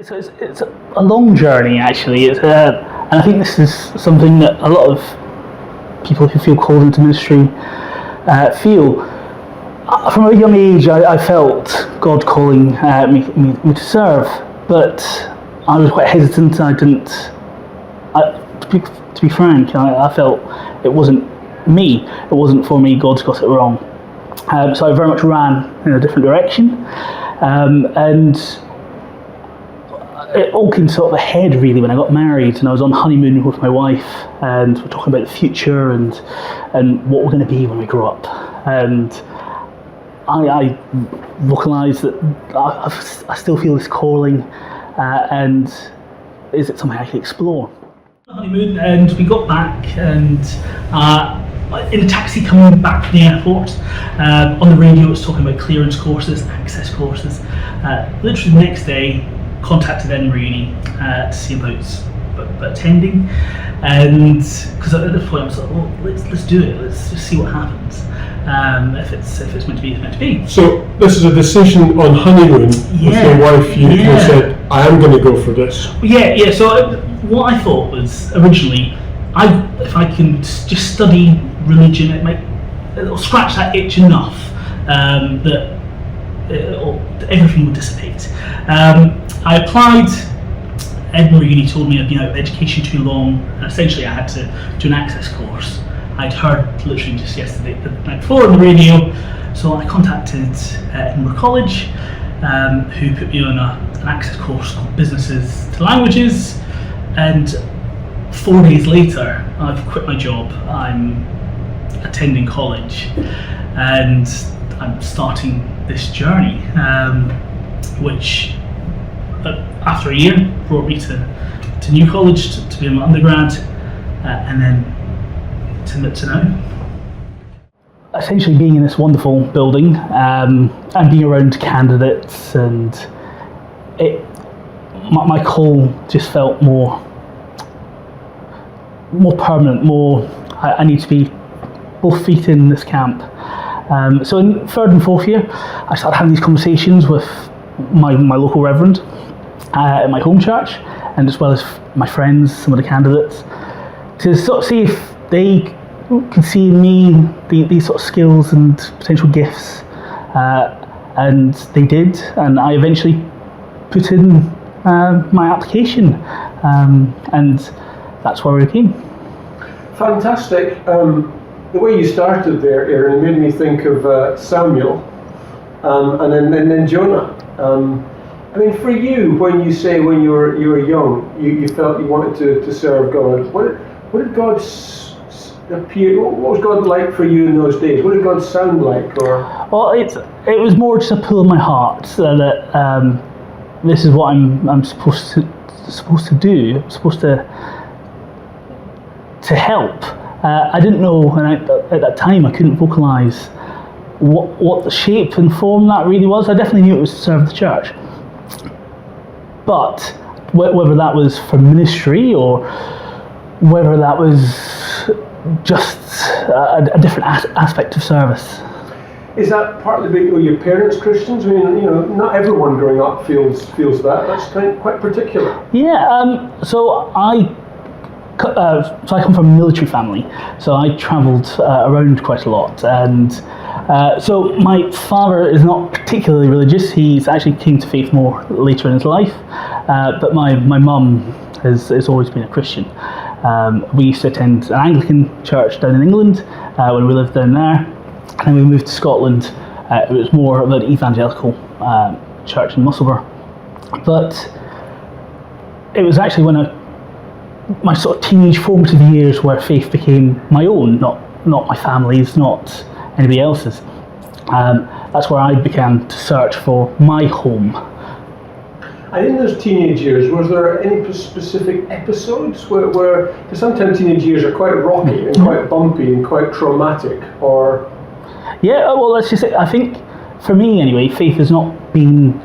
It's a long journey, actually. And I think this is something that a lot of people who feel called into ministry feel. From a young age, I felt God calling me to serve, but I was quite hesitant. To be frank, I felt it wasn't me. It wasn't for me. God's got it wrong. So I very much ran in a different direction, and it all came sort of ahead really when I got married and I was on honeymoon with my wife, and we're talking about the future and what we're going to be when we grow up. And I vocalised that I still feel this calling, and is it something I can explore? Honeymoon, and we got back, and in a taxi coming back from the airport, on the radio it was talking about clearance courses, access courses. Literally the next day, contacted Edinburgh Uni to see about attending, and because at this point I was like, well, let's do it. Let's just see what happens. If it's meant to be, it's meant to be. So this is a decision on honeymoon with your wife. You kind of said, I am going to go for this. Yeah. So what I thought was originally, if I can just study religion, it'll scratch that itch enough that everything would dissipate. I applied. Edinburgh Uni told me I'd been out of education too long, and essentially I had to do an access course. I'd heard literally just yesterday, the night before, on the radio, so I contacted Edinburgh College, who put me on an access course called Businesses to Languages, and 4 days later I've quit my job. I'm attending college and I'm starting this journey, which after a year brought me to New College to be an undergrad, and then to now. Essentially being in this wonderful building and being around candidates, and my call just felt more permanent, I need to be both feet in this camp. So in third and fourth year I started having these conversations with my local reverend at my home church, and as well as my friends, some of the candidates, to sort of see if they could see in me these sort of skills and potential gifts, and they did, and I eventually put in my application, and that's where we came. Fantastic. The way you started there, Aaron, made me think of Samuel, and then Jonah. I mean, for you, when you were young, you felt you wanted to serve God. What did God appear? What was God like for you in those days? What did God sound like? Well, it was more just a pull in my heart that this is what I'm supposed to do. I'm supposed to help. I didn't know, and at that time I couldn't vocalise what the shape and form that really was. I definitely knew it was to serve the church, but whether that was for ministry or whether that was just a different aspect of service. Is that partly because your parents Christians? I mean, not everyone growing up feels that. That's quite particular. Yeah. So I come from a military family, so I travelled around quite a lot, and so my father is not particularly religious. He's actually came to faith more later in his life, but my mum has always been a Christian. We used to attend an Anglican church down in England when we lived down there, and then we moved to Scotland. It was more of an evangelical church in Musselburgh, but it was actually when my sort of teenage formative years where faith became my own, not my family's, not anybody else's. That's where I began to search for my home. And in those teenage years, was there any specific episodes where because sometimes teenage years are quite rocky and quite bumpy and quite traumatic, or? Yeah, well, let's just say, I think, for me anyway, faith has not been,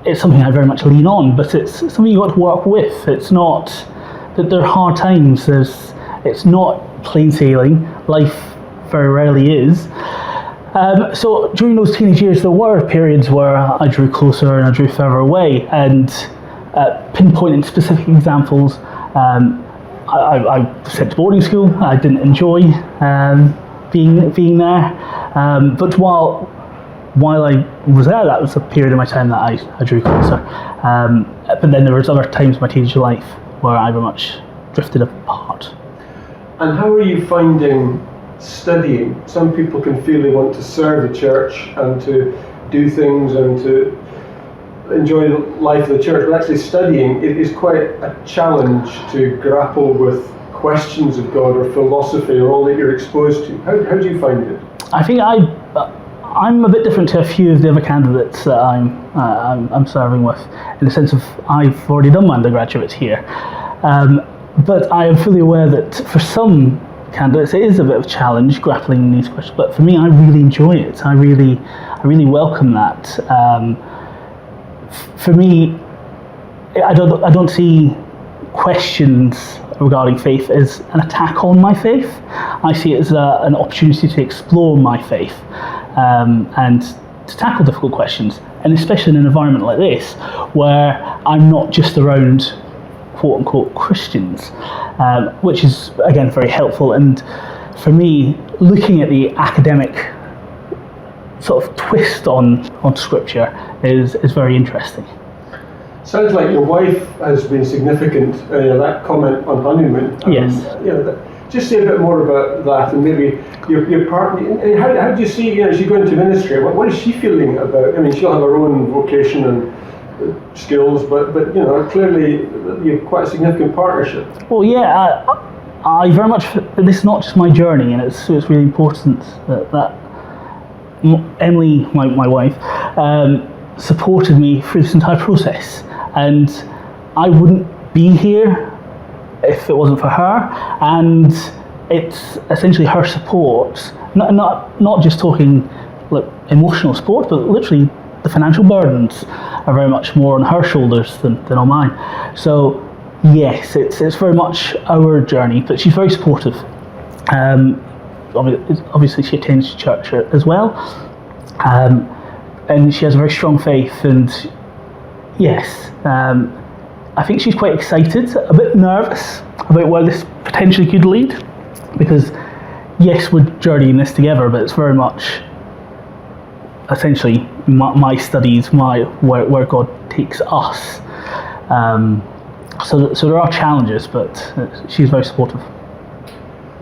it's something I very much lean on, but it's something you've got to work with. It's not that there are hard times. It's not plain sailing. Life very rarely is. So during those teenage years, there were periods where I drew closer and I drew further away, and pinpointing specific examples. I was sent to boarding school. I didn't enjoy being there, but while I was there, that was a period of my time that I drew closer. But then there was other times in my teenage life where I very much drifted apart. And how are you finding studying? Some people can feel they want to serve the church and to do things and to enjoy the life of the church, but actually studying it is quite a challenge to grapple with questions of God or philosophy or all that you're exposed to. How do you find it? I think I'm a bit different to a few of the other candidates that I'm serving with, in the sense of I've already done my undergraduate here, but I am fully aware that for some candidates it is a bit of a challenge grappling these questions. But for me, I really enjoy it. I really welcome that. For me, I don't see questions regarding faith as an attack on my faith. I see it as an opportunity to explore my faith and to tackle difficult questions, and especially in an environment like this where I'm not just around quote-unquote Christians, which is again very helpful. And for me, looking at the academic sort of twist on scripture is very interesting. Sounds like your wife has been significant. That comment on honeymoon. Yes. Just say a bit more about that, and maybe your partner. And how do you see? She go into ministry. What is she feeling about? I mean, she'll have her own vocation and skills, but clearly you have quite a significant partnership. Well, yeah, I very much. This is not just my journey, and it's really important that Emily, my wife, supported me through this entire process, and I wouldn't be here if it wasn't for her. And it's essentially her support, not just talking like emotional support, but literally the financial burdens are very much more on her shoulders than on mine. So yes, it's very much our journey, but she's very supportive. Obviously she attends church as well, and she has a very strong faith, and yes, I think she's quite excited, a bit nervous about where this potentially could lead, because yes, we're journeying this together, but it's very much essentially my studies, where God takes us. So there are challenges, but she's very supportive.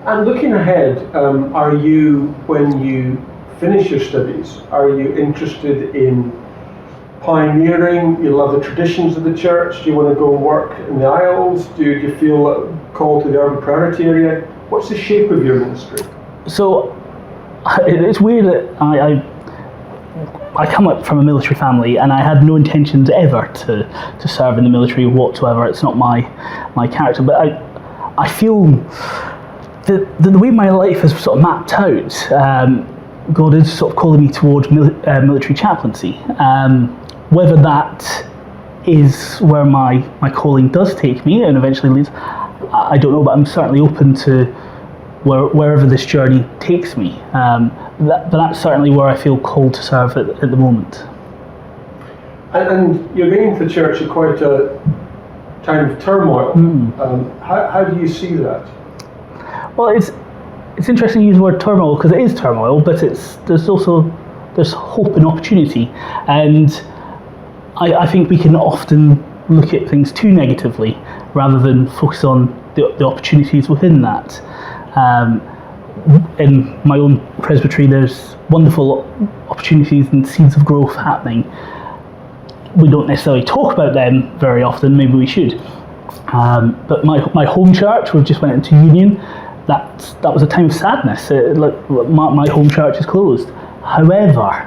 And looking ahead, are you, when you finish your studies, are you interested in pioneering? You love the traditions of the church. Do you want to go and work in the Isles? Do you feel called to the urban priority area? What's the shape of your ministry? So it's weird that I come up from a military family, and I had no intentions ever to serve in the military whatsoever. It's not my character, but I feel the way my life is sort of mapped out, God is sort of calling me towards military chaplaincy. Whether that is where my calling does take me and eventually leads, I don't know, but I'm certainly open to wherever this journey takes me. But that's certainly where I feel called to serve at the moment. And you're going to church at quite a time of turmoil. How do you see that? Well, it's interesting to use the word turmoil, because it is turmoil, but there's hope and opportunity, and I think we can often look at things too negatively rather than focus on the opportunities within that. In my own presbytery, there's wonderful opportunities and seeds of growth happening. We don't necessarily talk about them very often, maybe we should. But my home church, we've just went into union, that was a time of sadness. My home church is closed. However,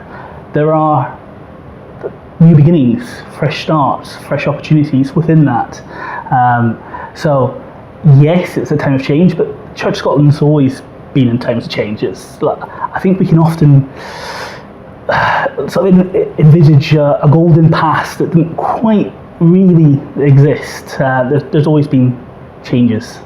there are new beginnings, fresh starts, fresh opportunities within that. So yes, it's a time of change, but Church Scotland's always been in times of change. I think we can often sort of envisage a golden past that didn't quite really exist. There's always been changes.